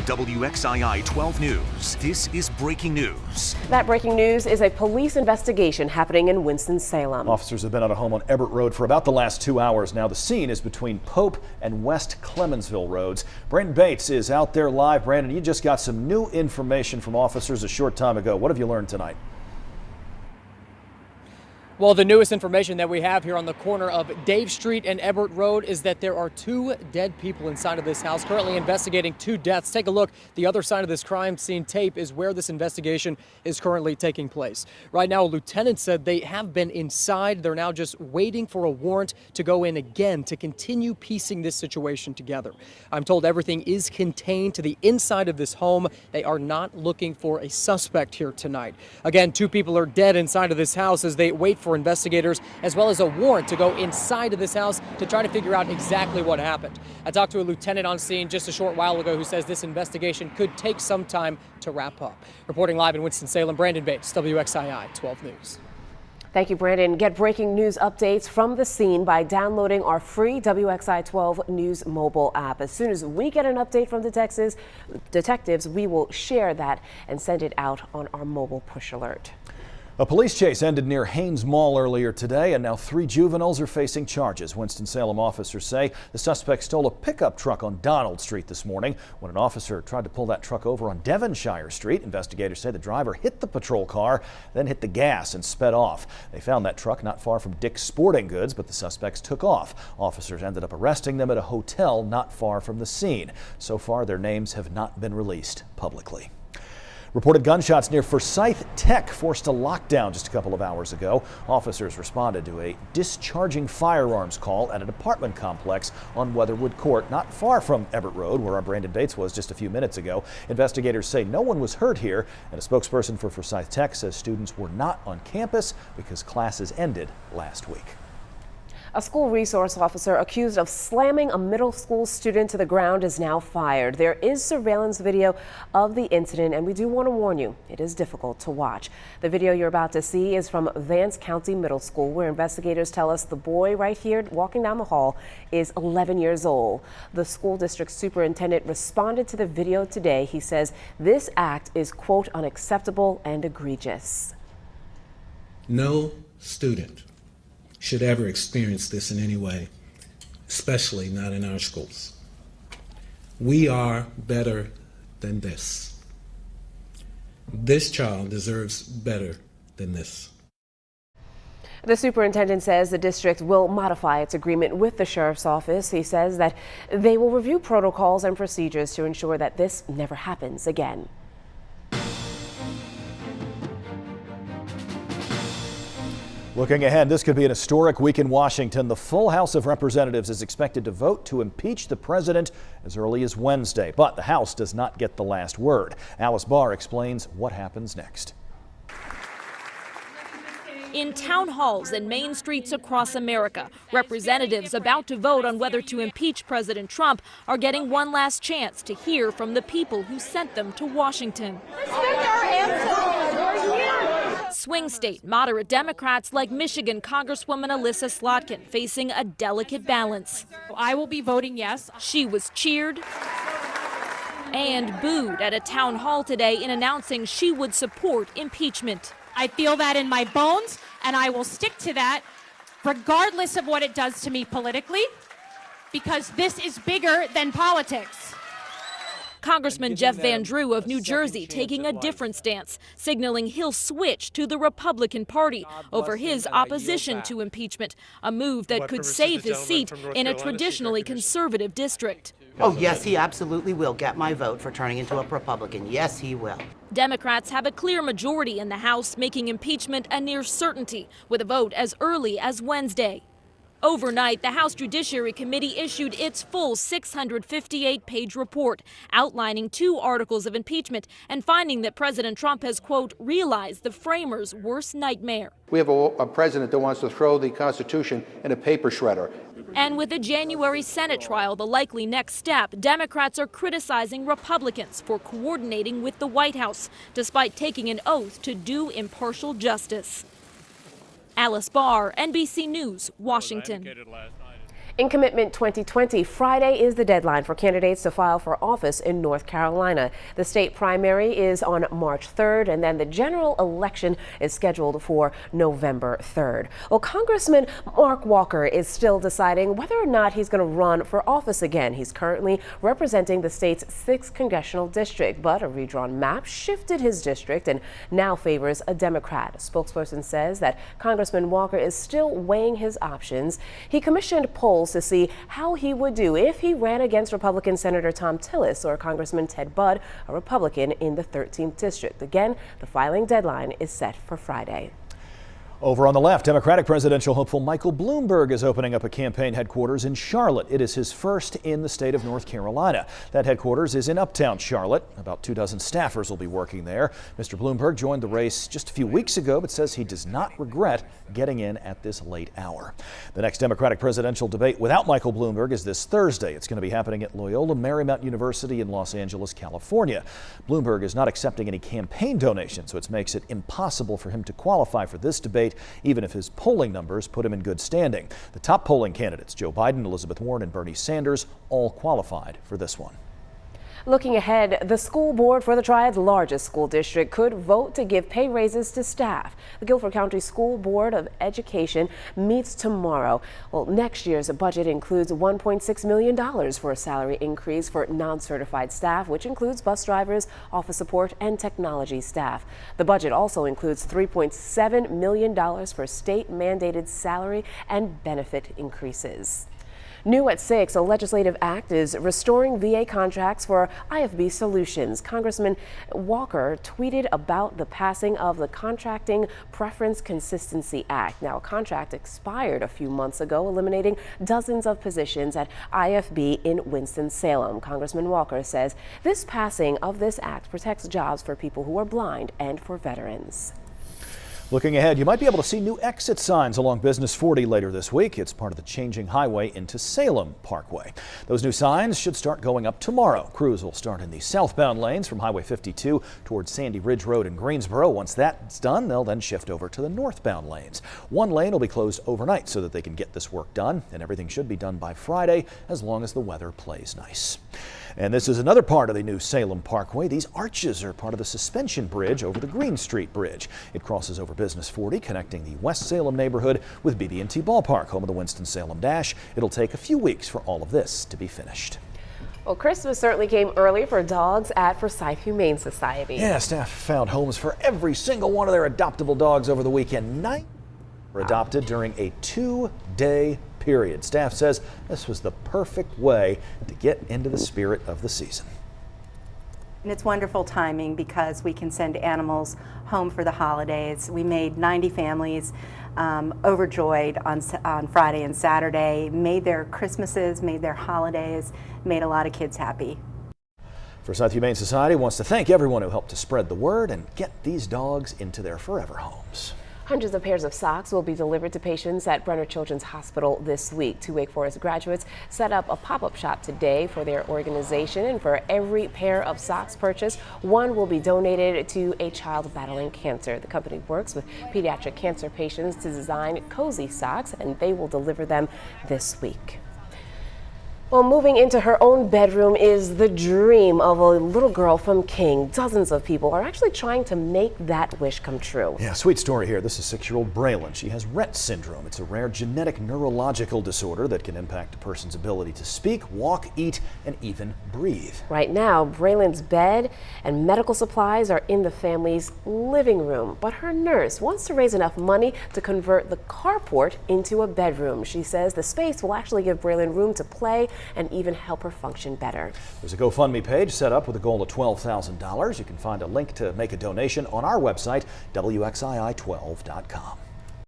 WXII 12 News. This is breaking news. That breaking news is a police investigation happening in Winston-Salem. Officers have been at a home on Everett Road for about the last 2 hours now. The scene is between Pope and West Clemensville roads. Brandon Bates is out there live. Brandon, you just got some new information from officers a short time ago. What have you learned tonight? Well, the newest information that we have here on the corner of Dave Street and Everett Road is that there are 2 dead people inside of this house, currently investigating 2 deaths. Take a look. The other side of this crime scene tape is where this investigation is currently taking place. Right now, a lieutenant said they have been inside. They're now just waiting for a warrant to go in again to continue piecing this situation together. I'm told everything is contained to the inside of this home. They are not looking for a suspect here tonight. Again, 2 people are dead inside of this house as they wait for investigators, as well as a warrant to go inside of this house to try to figure out exactly what happened. I talked to a lieutenant on scene just a short while ago who says this investigation could take some time to wrap up. Reporting live in Winston-Salem, Brandon Bates, WXII 12 News. Thank you, Brandon. Get breaking news updates from the scene by downloading our free WXII 12 News mobile app. As soon as we get an update from detectives, we will share that and send it out on our mobile push alert. A police chase ended near Haynes Mall earlier today, and now 3 juveniles are facing charges. Winston-Salem officers say the suspect stole a pickup truck on Donald Street this morning. When an officer tried to pull that truck over on Devonshire Street, investigators say the driver hit the patrol car, then hit the gas and sped off. They found that truck not far from Dick's Sporting Goods, but the suspects took off. Officers ended up arresting them at a hotel not far from the scene. So far, their names have not been released publicly. Reported gunshots near Forsyth Tech forced a lockdown just a couple of hours ago. Officers responded to a discharging firearms call at an apartment complex on Weatherwood Court, not far from Everett Road, where our Brandon Bates was just a few minutes ago. Investigators say no one was hurt here, and a spokesperson for Forsyth Tech says students were not on campus because classes ended last week. A school resource officer accused of slamming a middle school student to the ground is now fired. There is surveillance video of the incident, and we do want to warn you, it is difficult to watch. The video you're about to see is from Vance County Middle School, where investigators tell us the boy right here walking down the hall is 11 years old. The school district superintendent responded to the video today. He says this act is, quote, unacceptable and egregious. No student should ever experience this in any way, especially not in our schools. We are better than this. This child deserves better than this. The superintendent says the district will modify its agreement with the sheriff's office. He says that they will review protocols and procedures to ensure that this never happens again. Looking ahead, this could be an historic week in Washington. The full House of Representatives is expected to vote to impeach the president as early as Wednesday, but the House does not get the last word. Alice Barr explains what happens next. In town halls and main streets across America, representatives about to vote on whether to impeach President Trump are getting one last chance to hear from the people who sent them to Washington. Swing state moderate Democrats like Michigan Congresswoman Elissa Slotkin facing a delicate balance. I will be voting yes. She was cheered and booed at a town hall today in announcing she would support impeachment. I feel that in my bones, and I will stick to that regardless of what it does to me politically, because this is bigger than politics. Congressman Jeff Van Drew of New Jersey taking a different stance, signaling he'll switch to the Republican Party over his opposition to impeachment, a move that could save his seat in a traditionally conservative district. Oh, yes, he absolutely will get my vote for turning into a Republican. Yes, he will. Democrats have a clear majority in the House, making impeachment a near certainty, with a vote as early as Wednesday. Overnight, the House Judiciary Committee issued its full 658-page report outlining 2 articles of impeachment and finding that President Trump has, quote, realized the framers' worst nightmare. We have a president that wants to throw the Constitution in a paper shredder. And with the January Senate trial the likely next step, Democrats are criticizing Republicans for coordinating with the White House, despite taking an oath to do impartial justice. Alice Barr, NBC News, Washington. In Commitment 2020, Friday is the deadline for candidates to file for office in North Carolina. The state primary is on March 3rd, and then the general election is scheduled for November 3rd. Well, Congressman Mark Walker is still deciding whether or not he's going to run for office again. He's currently representing the state's 6th congressional district, but a redrawn map shifted his district and now favors a Democrat. A spokesperson says that Congressman Walker is still weighing his options. He commissioned polls to see how he would do if he ran against Republican Senator Thom Tillis or Congressman Ted Budd, a Republican in the 13th district. Again, the filing deadline is set for Friday. Over on the left, Democratic presidential hopeful Michael Bloomberg is opening up a campaign headquarters in Charlotte. It is his first in the state of North Carolina. That headquarters is in uptown Charlotte. About 24 staffers will be working there. Mr. Bloomberg joined the race just a few weeks ago, but says he does not regret getting in at this late hour. The next Democratic presidential debate without Michael Bloomberg is this Thursday. It's going to be happening at Loyola Marymount University in Los Angeles, California. Bloomberg is not accepting any campaign donations, which makes it impossible for him to qualify for this debate, even if his polling numbers put him in good standing. The top polling candidates, Joe Biden, Elizabeth Warren, and Bernie Sanders, all qualified for this one. Looking ahead, the school board for the Triad's largest school district could vote to give pay raises to staff. The Guilford County School Board of Education meets tomorrow. Well, next year's budget includes $1.6 million for a salary increase for non-certified staff, which includes bus drivers, office support, and technology staff. The budget also includes $3.7 million for state-mandated salary and benefit increases. New at 6, a legislative act is restoring VA contracts for IFB Solutions. Congressman Walker tweeted about the passing of the Contracting Preference Consistency Act. Now, a contract expired a few months ago, eliminating dozens of positions at IFB in Winston-Salem. Congressman Walker says this passing of this act protects jobs for people who are blind and for veterans. Looking ahead, you might be able to see new exit signs along Business 40 later this week. It's part of the changing highway into Salem Parkway. Those new signs should start going up tomorrow. Crews will start in the southbound lanes from Highway 52 towards Sandy Ridge Road in Greensboro. Once that's done, they'll then shift over to the northbound lanes. One lane will be closed overnight so that they can get this work done, and everything should be done by Friday as long as the weather plays nice. And this is another part of the new Salem Parkway. These arches are part of the suspension bridge over the Green Street Bridge. It crosses over Business 40, connecting the West Salem neighborhood with BB&T Ballpark, home of the Winston-Salem Dash. It'll take a few weeks for all of this to be finished. Well, Christmas certainly came early for dogs at Forsyth Humane Society. Yeah, staff found homes for every single one of their adoptable dogs over the weekend. 9 were adopted during a 2-day period. Staff says this was the perfect way to get into the spirit of the season. And it's wonderful timing because we can send animals home for the holidays. We made 90 families overjoyed on Friday and Saturday, made their Christmases, made their holidays, made a lot of kids happy. Forsyth Humane Society wants to thank everyone who helped to spread the word and get these dogs into their forever homes. Hundreds of pairs of socks will be delivered to patients at Brenner Children's Hospital this week. 2 Wake Forest graduates set up a pop-up shop today for their organization, and for every pair of socks purchased, one will be donated to a child battling cancer. The company works with pediatric cancer patients to design cozy socks, and they will deliver them this week. Well, moving into her own bedroom is the dream of a little girl from King. Dozens of people are actually trying to make that wish come true. Yeah, sweet story here. This is 6-year-old Braylon. She has Rett syndrome. It's a rare genetic neurological disorder that can impact a person's ability to speak, walk, eat, and even breathe. Right now, Braylon's bed and medical supplies are in the family's living room, but her nurse wants to raise enough money to convert the carport into a bedroom. She says the space will actually give Braylon room to play and even help her function better. There's a GoFundMe page set up with a goal of $12,000. You can find a link to make a donation on our website, WXII12.com.